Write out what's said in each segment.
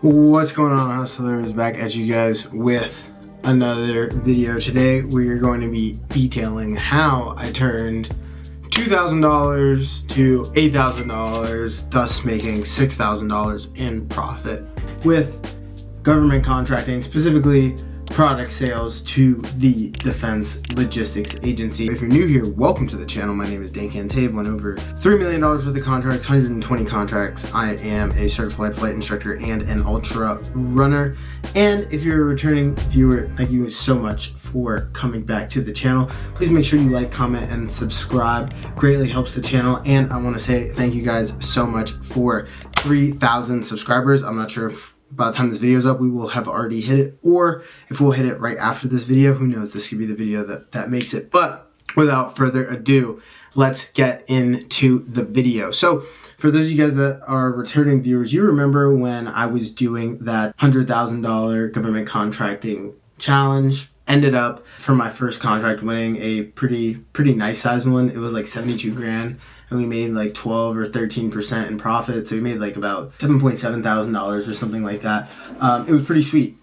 What's going on, hustlers? Back at you guys with another video. Today we are going to be detailing how I turned $2,000 to $8,000, thus making $6,000 in profit with government contracting, specifically product sales to the Defense Logistics Agency. If you're new here, welcome to the channel. My name is Dan Cantave. Won over $3 million worth of contracts, 120 contracts. I am a certified flight instructor and an ultra runner. And if you're a returning viewer, thank you so much for coming back to the channel. Please make sure you like, comment, and subscribe. Greatly helps the channel. And I want to say thank you guys so much for 3,000 subscribers. I'm not sure if by the time this video is up, we will have already hit it, or if we'll hit it right after this video, who knows, this could be the video that makes it. But without further ado, let's get into the video. So for those of you guys that are returning viewers, you remember when I was doing that $100,000 government contracting challenge. Ended up, for my first contract, winning a pretty nice sized one. It was like 72 grand, and we made like 12 or 13% in profit. So we made like about $7,700 or something like that. It was pretty sweet.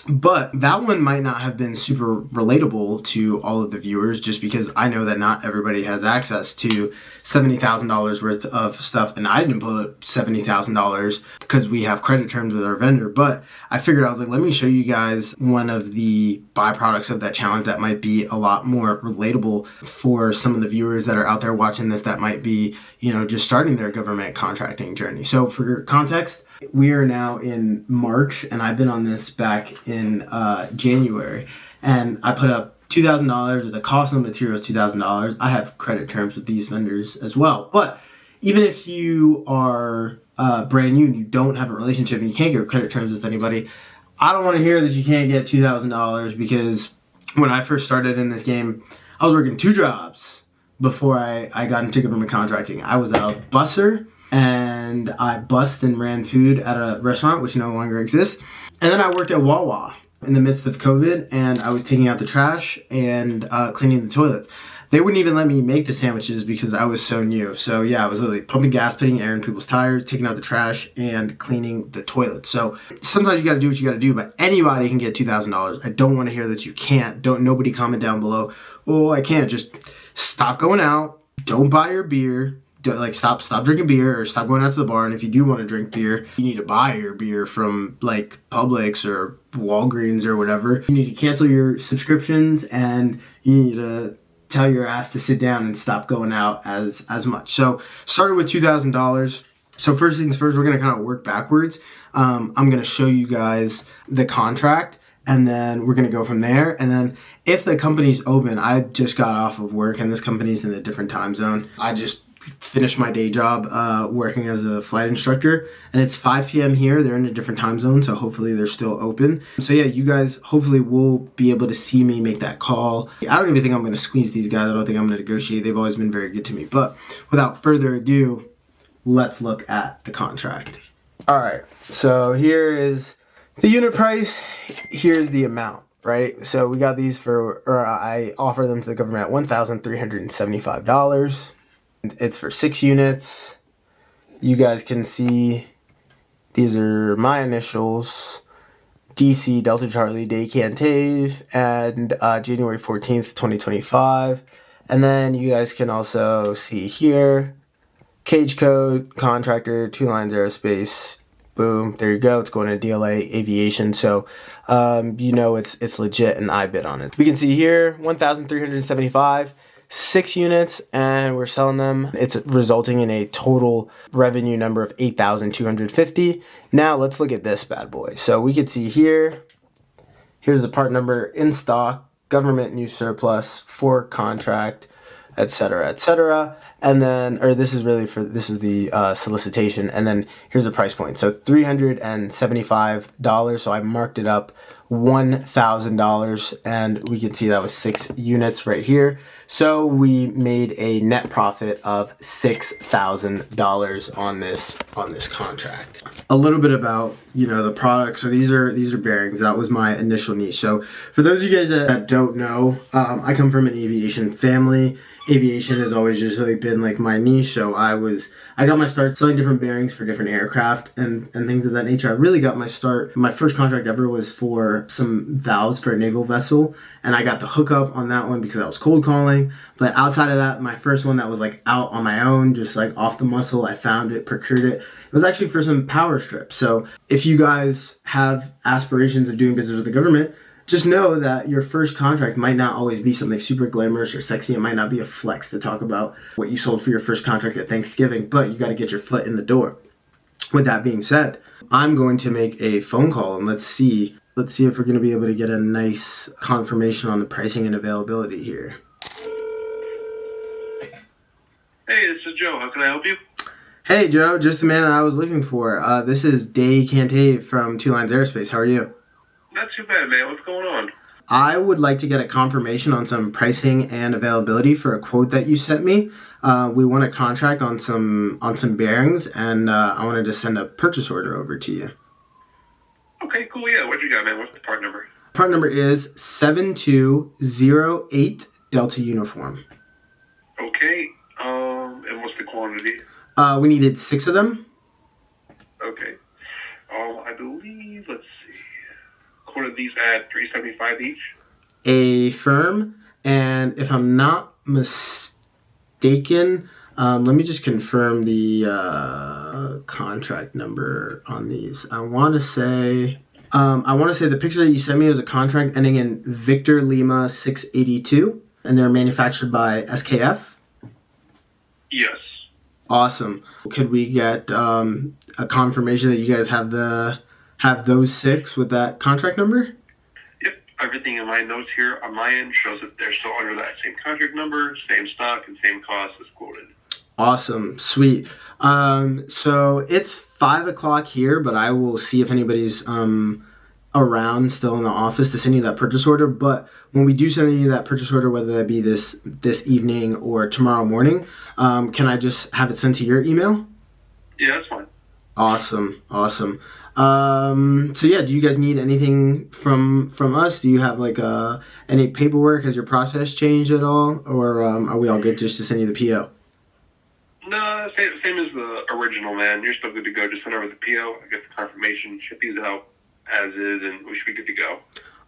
But that one might not have been super relatable to all of the viewers, just because I know that not everybody has access to $70,000 worth of stuff. And I didn't put $70,000 because we have credit terms with our vendor. But I figured, I was like, let me show you guys one of the byproducts of that challenge that might be a lot more relatable for some of the viewers that are out there watching this that might be, just starting their government contracting journey. So for context, we are now in March, and I've been on this back in January, and I put up $2,000. The cost of the material is $2,000. I have credit terms with these vendors as well. But even if you are brand new and you don't have a relationship and you can't get credit terms with anybody, I don't want to hear that you can't get $2,000, because when I first started in this game, I was working 2 jobs before I got into government contracting. I was a busser, and I bussed and ran food at a restaurant, which no longer exists. And then I worked at Wawa in the midst of COVID, and I was taking out the trash and cleaning the toilets. They wouldn't even let me make the sandwiches because I was so new. So yeah, I was literally pumping gas, putting air in people's tires, taking out the trash, and cleaning the toilets. So sometimes you gotta do what you gotta do, but anybody can get $2,000. I don't wanna hear that you can't. Nobody comment down below, oh, I can't. Just stop going out, don't buy your beer, stop drinking beer, or stop going out to the bar. And if you do want to drink beer, you need to buy your beer from like Publix or Walgreens or whatever. You need to cancel your subscriptions, and you need to tell your ass to sit down and stop going out as much. So started with $2,000. So first things first, we're going to kind of work backwards. I'm going to show you guys the contract, and then we're going to go from there. And then if the company's open, I just got off of work, and this company's in a different time zone. I just finished my day job working as a flight instructor, and it's 5 p.m. here. They're in a different time zone, so hopefully they're still open. So yeah, you guys hopefully will be able to see me make that call. I don't even think I'm going to squeeze these guys. I don't think I'm going to negotiate. They've always been very good to me. But without further ado, let's look at the contract. All right, so here is the unit price. Here's the amount, right? So we got these I offer them to the government at $1,375. It's for 6 units. You guys can see these are my initials: DC Delta Charlie Day Cantave, and January 14th, 2025. And then you guys can also see here, cage code, contractor, 2 lines aerospace. Boom, there you go. It's going to DLA Aviation. So, it's legit, and I bid on it. We can see here, 1,375. 6 units, and we're selling them. It's resulting in a total revenue number of $8,250. Now let's look at this bad boy. So we could see here, here's the part number in stock, government new surplus, for contract, etc., etc. And then, this is the solicitation, and then here's the price point. So $375. So I marked it up $1,000, and we can see that was 6 units right here. So we made a net profit of $6,000 on this contract. A little bit about the product. So these are bearings. That was my initial niche. So for those of you guys that don't know, I come from an aviation family. Aviation has always just been like my niche. So I was I got my start selling different bearings for different aircraft and things of that nature. I really got my start. My first contract ever was for some valves for a naval vessel, and I got the hookup on that one because I was cold calling. But outside of that, my first one that was like out on my own, just like off the muscle, I found it, procured it. It was actually for some power strips. So if you guys have aspirations of doing business with the government, just know that your first contract might not always be something super glamorous or sexy. It might not be a flex to talk about what you sold for your first contract at Thanksgiving, but you got to get your foot in the door. With that being said, I'm going to make a phone call and let's see if we're going to be able to get a nice confirmation on the pricing and availability here. Hey, this is Joe. How can I help you? Hey, Joe, just the man that I was looking for. This is Day Cantave from Two Lines Aerospace. How are you? Not too bad, man. What's going on? I would like to get a confirmation on some pricing and availability for a quote that you sent me. We won a contract on some bearings, and I wanted to send a purchase order over to you. Okay, cool. Yeah, what you got, man? What's the part number? Part number is 7208 Delta Uniform. Okay. And what's the quantity? We needed 6 of them. Okay. I believe, let's see. Quote of these at $375 each. A firm, and if I'm not mistaken, let me just confirm the contract number on these. I want to say the picture that you sent me was a contract ending in Victor Lima 682, and they're manufactured by SKF. Yes. Awesome. Could we get a confirmation that you guys have those 6 with that contract number? Yep. Everything in my notes here on my end shows that they're still under that same contract number, same stock, and same cost as quoted. Awesome. Sweet. So it's 5 o'clock here, but I will see if anybody's around still in the office to send you that purchase order. But when we do send you that purchase order, whether that be this evening or tomorrow morning, can I just have it sent to your email? Yeah, that's fine. Awesome. So yeah, do you guys need anything from us? Do you have like any paperwork? Has your process changed at all? Or are we all good just to send you the PO? No, same as the original, man. You're still good to go. Just send over the PO. I get the confirmation, ship these out as is, and we should be good to go.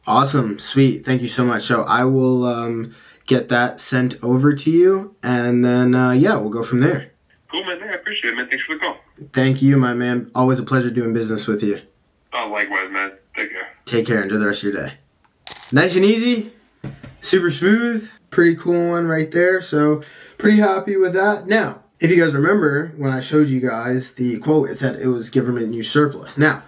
Awesome. Sweet. Thank you so much. So I will get that sent over to you, and then we'll go from there. Cool, man. I appreciate it, man. Thanks for the call. Thank you, my man. Always a pleasure doing business with you. Oh, likewise, man. Take care. Take care. Enjoy the rest of your day. Nice and easy. Super smooth. Pretty cool one right there. So pretty happy with that. Now, if you guys remember when I showed you guys the quote, it said it was government use surplus. Now,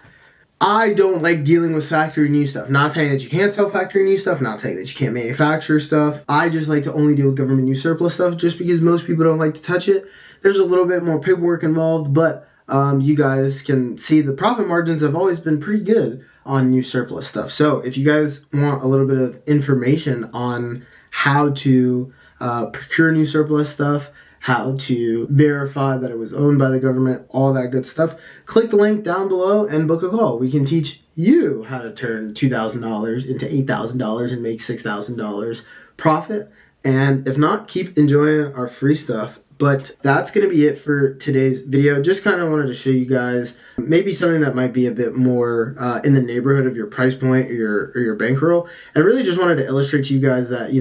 I don't like dealing with factory new stuff. Not saying that you can't sell factory new stuff. Not saying that you can't manufacture stuff. I just like to only deal with government use surplus stuff just because most people don't like to touch it. There's a little bit more paperwork involved, but you guys can see the profit margins have always been pretty good on new surplus stuff. So if you guys want a little bit of information on how to procure new surplus stuff, how to verify that it was owned by the government, all that good stuff, click the link down below and book a call. We can teach you how to turn $2,000 into $8,000 and make $6,000 profit. And if not, keep enjoying our free stuff. But that's going to be it for today's video. Just kind of wanted to show you guys maybe something that might be a bit more in the neighborhood of your price point or your bankroll. And really just wanted to illustrate to you guys that,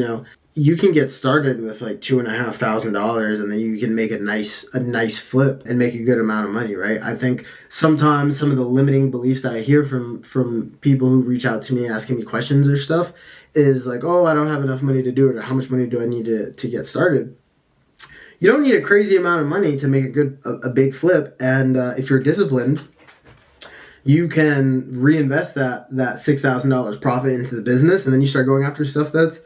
you can get started with like $2,500 and then you can make a nice flip and make a good amount of money, right? I think sometimes some of the limiting beliefs that I hear from people who reach out to me asking me questions or stuff is like, oh, I don't have enough money to do it, or how much money do I need to get started? You don't need a crazy amount of money to make a big flip, and if you're disciplined, you can reinvest that $6,000 profit into the business, and then you start going after stuff that's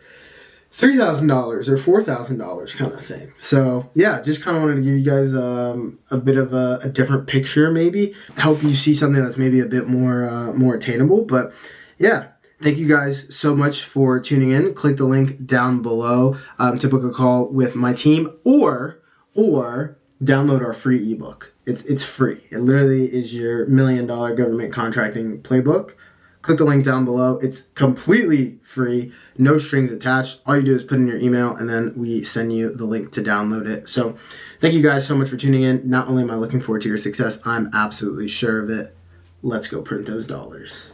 $3,000 or $4,000 kind of thing. So yeah, just kind of wanted to give you guys a bit of a different picture, maybe help you see something that's maybe a bit more attainable. But yeah, thank you guys so much for tuning in. Click the link down below to book a call with my team, or download our free ebook. It's free. It literally is your $1 million government contracting playbook. click the link down below. It's completely free, no strings attached. All you do is put in your email, and then we send you the link to download it. So thank you guys so much for tuning in. Not only am I looking forward to your success, I'm absolutely sure of it. Let's go print those dollars.